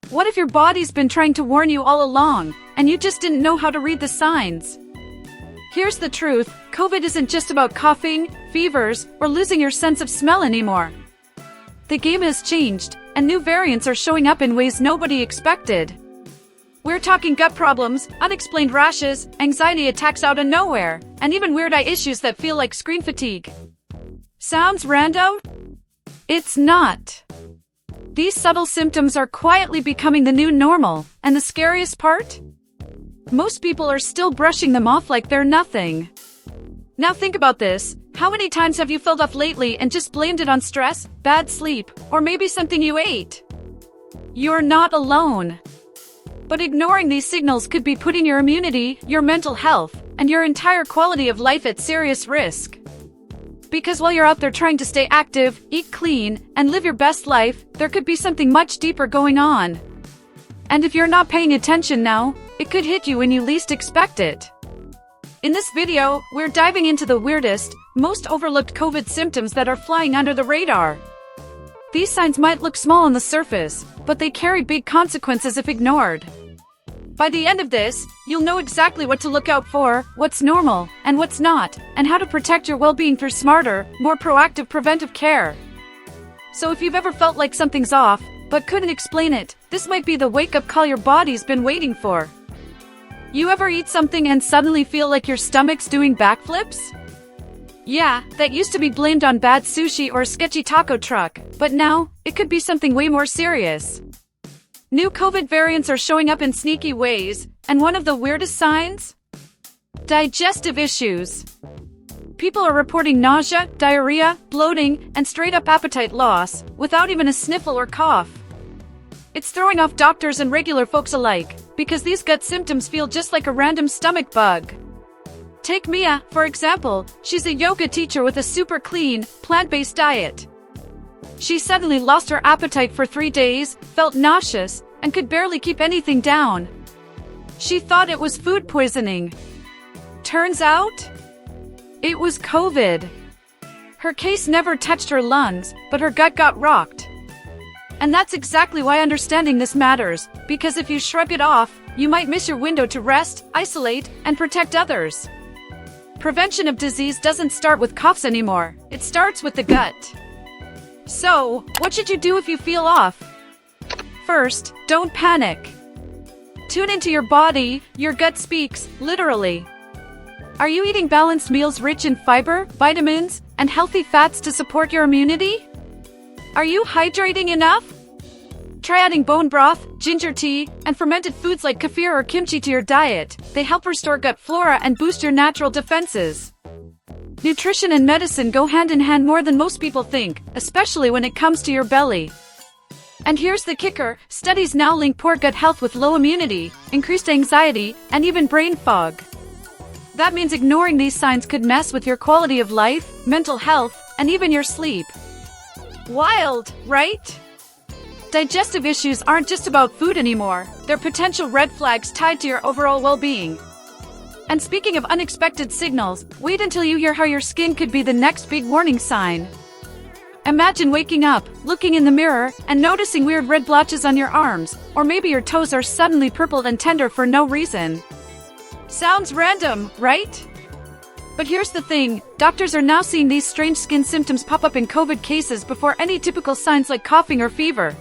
What if your body's been trying to warn you all along, and you just didn't know how to read the signs? Here's the truth, COVID isn't just about coughing, fevers, or losing your sense of smell anymore. The game has changed, and new variants are showing up in ways nobody expected. We're talking gut problems, unexplained rashes, anxiety attacks out of nowhere, and even weird eye issues that feel like screen fatigue. Sounds rando? It's not. These subtle symptoms are quietly becoming the new normal, and the scariest part? Most people are still brushing them off like they're nothing. Now think about this. How many times have you felt off lately and just blamed it on stress, bad sleep, or maybe something you ate? You're not alone. But ignoring these signals could be putting your immunity, your mental health, and your entire quality of life at serious risk. Because while you're out there trying to stay active, eat clean, and live your best life, there could be something much deeper going on. And if you're not paying attention now, it could hit you when you least expect it. In this video, we're diving into the weirdest, most overlooked COVID symptoms that are flying under the radar. These signs might look small on the surface, but they carry big consequences if ignored. By the end of this, you'll know exactly what to look out for, what's normal, and what's not, and how to protect your well-being through smarter, more proactive preventive care. So if you've ever felt like something's off, but couldn't explain it, this might be the wake-up call your body's been waiting for. You ever eat something and suddenly feel like your stomach's doing backflips? Yeah, that used to be blamed on bad sushi or a sketchy taco truck, but now, it could be something way more serious. New COVID variants are showing up in sneaky ways, and one of the weirdest signs? Digestive issues. People are reporting nausea, diarrhea, bloating, and straight-up appetite loss, without even a sniffle or cough. It's throwing off doctors and regular folks alike, because these gut symptoms feel just like a random stomach bug. Take Mia, for example. She's a yoga teacher with a super clean, plant-based diet. She suddenly lost her appetite for 3 days, felt nauseous, and could barely keep anything down. She thought it was food poisoning. Turns out, it was COVID. Her case never touched her lungs, but her gut got rocked. And that's exactly why understanding this matters, because if you shrug it off, you might miss your window to rest, isolate, and protect others. Prevention of disease doesn't start with coughs anymore, it starts with the gut. So, what should you do if you feel off? First, don't panic. Tune into your body, your gut speaks, literally. Are you eating balanced meals rich in fiber, vitamins, and healthy fats to support your immunity? Are you hydrating enough? Try adding bone broth, ginger tea, and fermented foods like kefir or kimchi to your diet. They help restore gut flora and boost your natural defenses. Nutrition and medicine go hand in hand more than most people think, especially when it comes to your belly. And here's the kicker, studies now link poor gut health with low immunity, increased anxiety, and even brain fog. That means ignoring these signs could mess with your quality of life, mental health, and even your sleep. Wild, right? Digestive issues aren't just about food anymore, they're potential red flags tied to your overall well-being. And speaking of unexpected signals, wait until you hear how your skin could be the next big warning sign. Imagine waking up, looking in the mirror, and noticing weird red blotches on your arms, or maybe your toes are suddenly purple and tender for no reason. Sounds random, right? But here's the thing, doctors are now seeing these strange skin symptoms pop up in COVID cases before any typical signs like coughing or fever.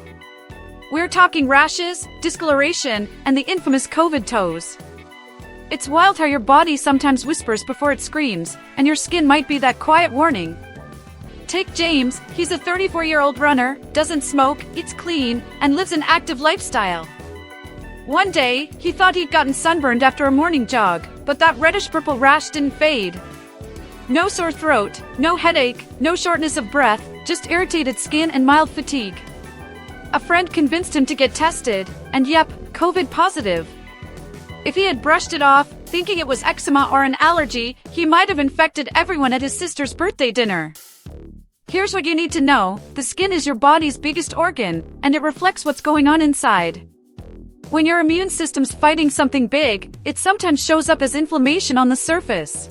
We're talking rashes, discoloration, and the infamous COVID toes. It's wild how your body sometimes whispers before it screams, and your skin might be that quiet warning. Take James, he's a 34-year-old runner, doesn't smoke, eats clean, and lives an active lifestyle. One day, he thought he'd gotten sunburned after a morning jog, but that reddish-purple rash didn't fade. No sore throat, no headache, no shortness of breath, just irritated skin and mild fatigue. A friend convinced him to get tested, and yep, COVID positive. If he had brushed it off, thinking it was eczema or an allergy, he might have infected everyone at his sister's birthday dinner. Here's what you need to know, the skin is your body's biggest organ, and it reflects what's going on inside. When your immune system's fighting something big, it sometimes shows up as inflammation on the surface.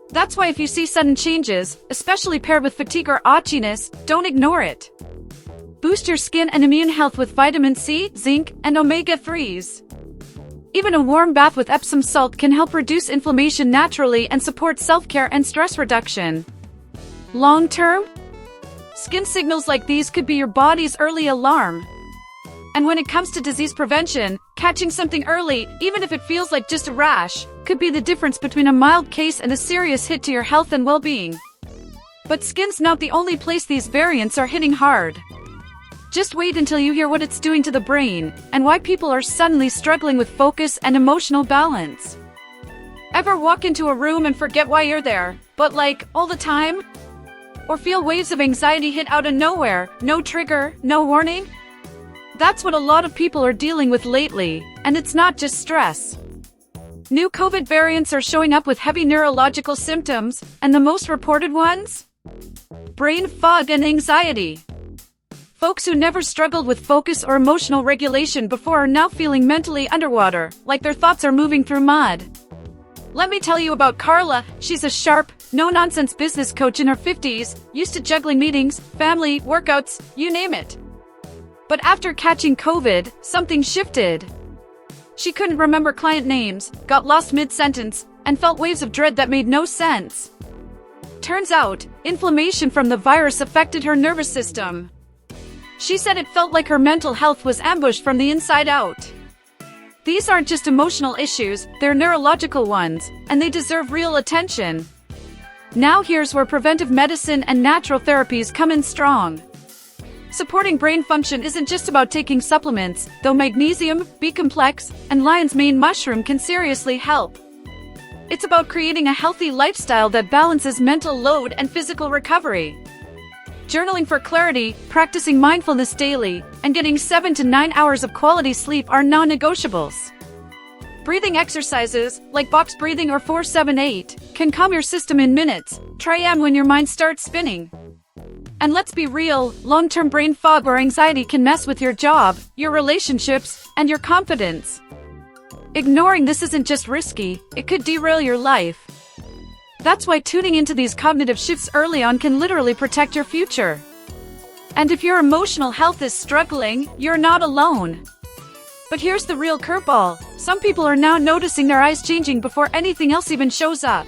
That's why if you see sudden changes, especially paired with fatigue or itchiness, don't ignore it. Boost your skin and immune health with vitamin C, zinc, and omega-3s. Even a warm bath with Epsom salt can help reduce inflammation naturally and support self-care and stress reduction. Long-term, skin signals like these could be your body's early alarm. And when it comes to disease prevention, catching something early, even if it feels like just a rash, could be the difference between a mild case and a serious hit to your health and well-being. But skin's not the only place these variants are hitting hard. Just wait until you hear what it's doing to the brain, and why people are suddenly struggling with focus and emotional balance. Ever walk into a room and forget why you're there, but like, all the time? Or feel waves of anxiety hit out of nowhere, no trigger, no warning? That's what a lot of people are dealing with lately, and it's not just stress. New COVID variants are showing up with heavy neurological symptoms, and the most reported ones? Brain fog and anxiety. Folks who never struggled with focus or emotional regulation before are now feeling mentally underwater, like their thoughts are moving through mud. Let me tell you about Carla. She's a sharp, no-nonsense business coach in her 50s, used to juggling meetings, family, workouts, you name it. But after catching COVID, something shifted. She couldn't remember client names, got lost mid-sentence, and felt waves of dread that made no sense. Turns out, inflammation from the virus affected her nervous system. She said it felt like her mental health was ambushed from the inside out. These aren't just emotional issues, they're neurological ones, and they deserve real attention. Now here's where preventive medicine and natural therapies come in strong. Supporting brain function isn't just about taking supplements, though magnesium, B-complex, and lion's mane mushroom can seriously help. It's about creating a healthy lifestyle that balances mental load and physical recovery. Journaling for clarity, practicing mindfulness daily, and getting 7 to 9 hours of quality sleep are non-negotiables. Breathing exercises, like box breathing or 4-7-8, can calm your system in minutes. Try them when your mind starts spinning. And let's be real, long-term brain fog or anxiety can mess with your job, your relationships, and your confidence. Ignoring this isn't just risky, it could derail your life. That's why tuning into these cognitive shifts early on can literally protect your future. And if your emotional health is struggling, you're not alone. But here's the real curveball. Some people are now noticing their eyes changing before anything else even shows up.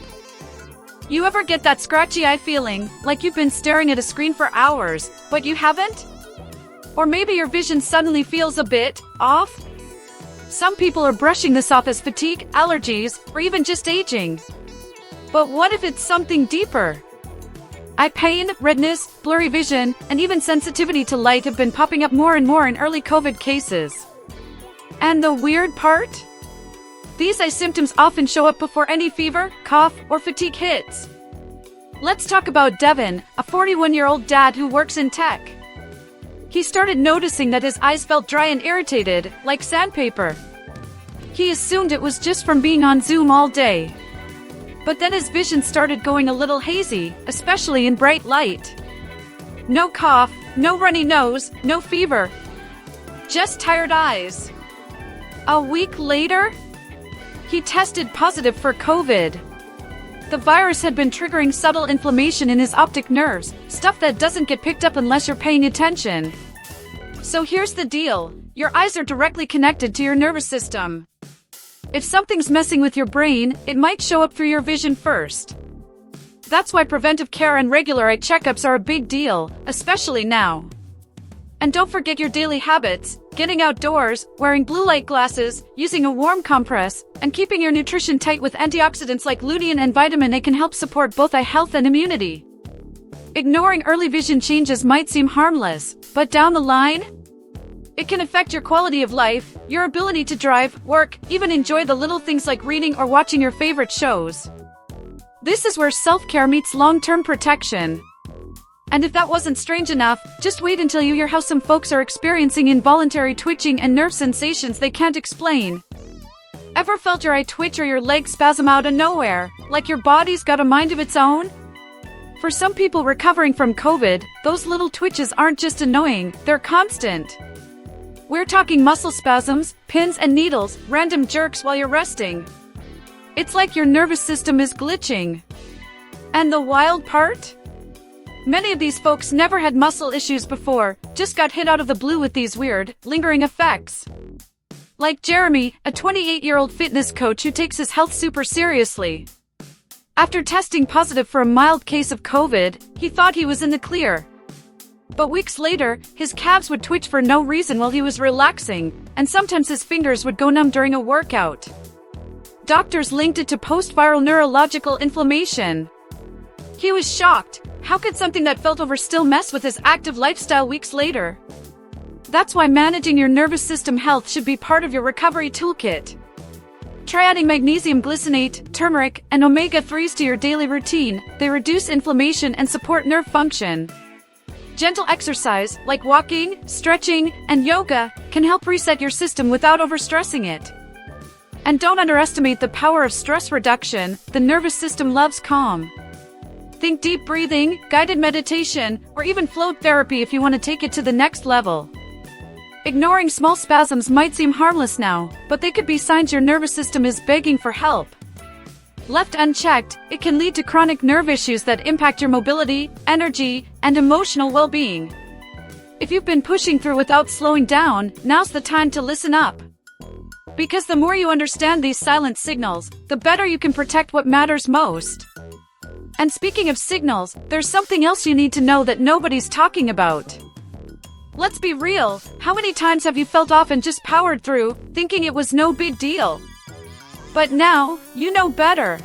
You ever get that scratchy eye feeling, like you've been staring at a screen for hours, but you haven't? Or maybe your vision suddenly feels a bit off? Some people are brushing this off as fatigue, allergies, or even just aging. But what if it's something deeper? Eye pain, redness, blurry vision, and even sensitivity to light have been popping up more and more in early COVID cases. And the weird part? These eye symptoms often show up before any fever, cough, or fatigue hits. Let's talk about Devin, a 41-year-old dad who works in tech. He started noticing that his eyes felt dry and irritated, like sandpaper. He assumed it was just from being on Zoom all day. But then his vision started going a little hazy, especially in bright light. No cough, no runny nose, no fever. Just tired eyes. A week later, he tested positive for COVID. The virus had been triggering subtle inflammation in his optic nerves, stuff that doesn't get picked up unless you're paying attention. So here's the deal. Your eyes are directly connected to your nervous system. If something's messing with your brain, it might show up through your vision first. That's why preventive care and regular eye checkups are a big deal, especially now. And don't forget your daily habits, getting outdoors, wearing blue light glasses, using a warm compress, and keeping your nutrition tight with antioxidants like lutein and vitamin A can help support both eye health and immunity. Ignoring early vision changes might seem harmless, but down the line, it can affect your quality of life, your ability to drive, work, even enjoy the little things like reading or watching your favorite shows. This is where self-care meets long-term protection. And if that wasn't strange enough, just wait until you hear how some folks are experiencing involuntary twitching and nerve sensations they can't explain. Ever felt your eye twitch or your leg spasm out of nowhere, like your body's got a mind of its own? For some people recovering from COVID, those little twitches aren't just annoying, they're constant. We're talking muscle spasms, pins and needles, random jerks while you're resting. It's like your nervous system is glitching. And the wild part? Many of these folks never had muscle issues before, just got hit out of the blue with these weird, lingering effects. Like Jeremy, a 28-year-old fitness coach who takes his health super seriously. After testing positive for a mild case of COVID, he thought he was in the clear. But weeks later, his calves would twitch for no reason while he was relaxing, and sometimes his fingers would go numb during a workout. Doctors linked it to post-viral neurological inflammation. He was shocked. How could something that felt over still mess with his active lifestyle weeks later? That's why managing your nervous system health should be part of your recovery toolkit. Try adding magnesium glycinate, turmeric, and omega-3s to your daily routine. They reduce inflammation and support nerve function. Gentle exercise, like walking, stretching, and yoga, can help reset your system without overstressing it. And don't underestimate the power of stress reduction. The nervous system loves calm. Think deep breathing, guided meditation, or even float therapy if you want to take it to the next level. Ignoring small spasms might seem harmless now, but they could be signs your nervous system is begging for help. Left unchecked, it can lead to chronic nerve issues that impact your mobility, energy, and emotional well-being. If you've been pushing through without slowing down, now's the time to listen up. Because the more you understand these silent signals, the better you can protect what matters most. And speaking of signals, there's something else you need to know that nobody's talking about. Let's be real, how many times have you felt off and just powered through, thinking it was no big deal? But now, you know better.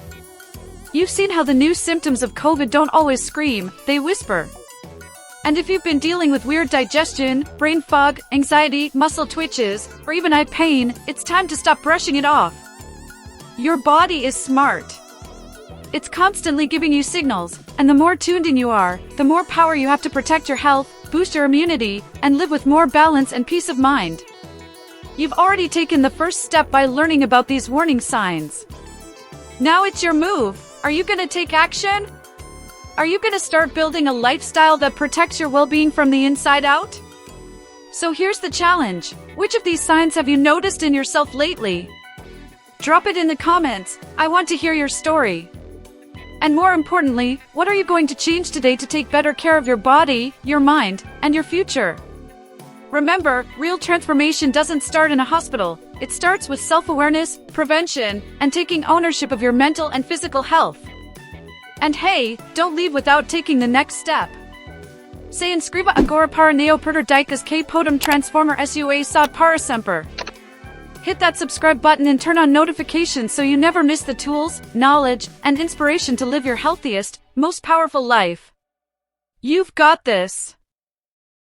You've seen how the new symptoms of COVID don't always scream, they whisper. And if you've been dealing with weird digestion, brain fog, anxiety, muscle twitches, or even eye pain, it's time to stop brushing it off. Your body is smart. It's constantly giving you signals, and the more tuned in you are, the more power you have to protect your health, boost your immunity, and live with more balance and peace of mind. You've already taken the first step by learning about these warning signs. Now it's your move. Are you gonna take action? Are you gonna start building a lifestyle that protects your well-being from the inside out? So here's the challenge. Which of these signs have you noticed in yourself lately? Drop it in the comments. I want to hear your story. And more importantly, what are you going to change today to take better care of your body, your mind, and your future? Remember, real transformation doesn't start in a hospital. It starts with self-awareness, prevention, and taking ownership of your mental and physical health. And hey, don't leave without taking the next step. Se inscriba agora para neo perder dicas que podem transformar sua saúde para sempre. Hit that subscribe button and turn on notifications so you never miss the tools, knowledge, and inspiration to live your healthiest, most powerful life. You've got this.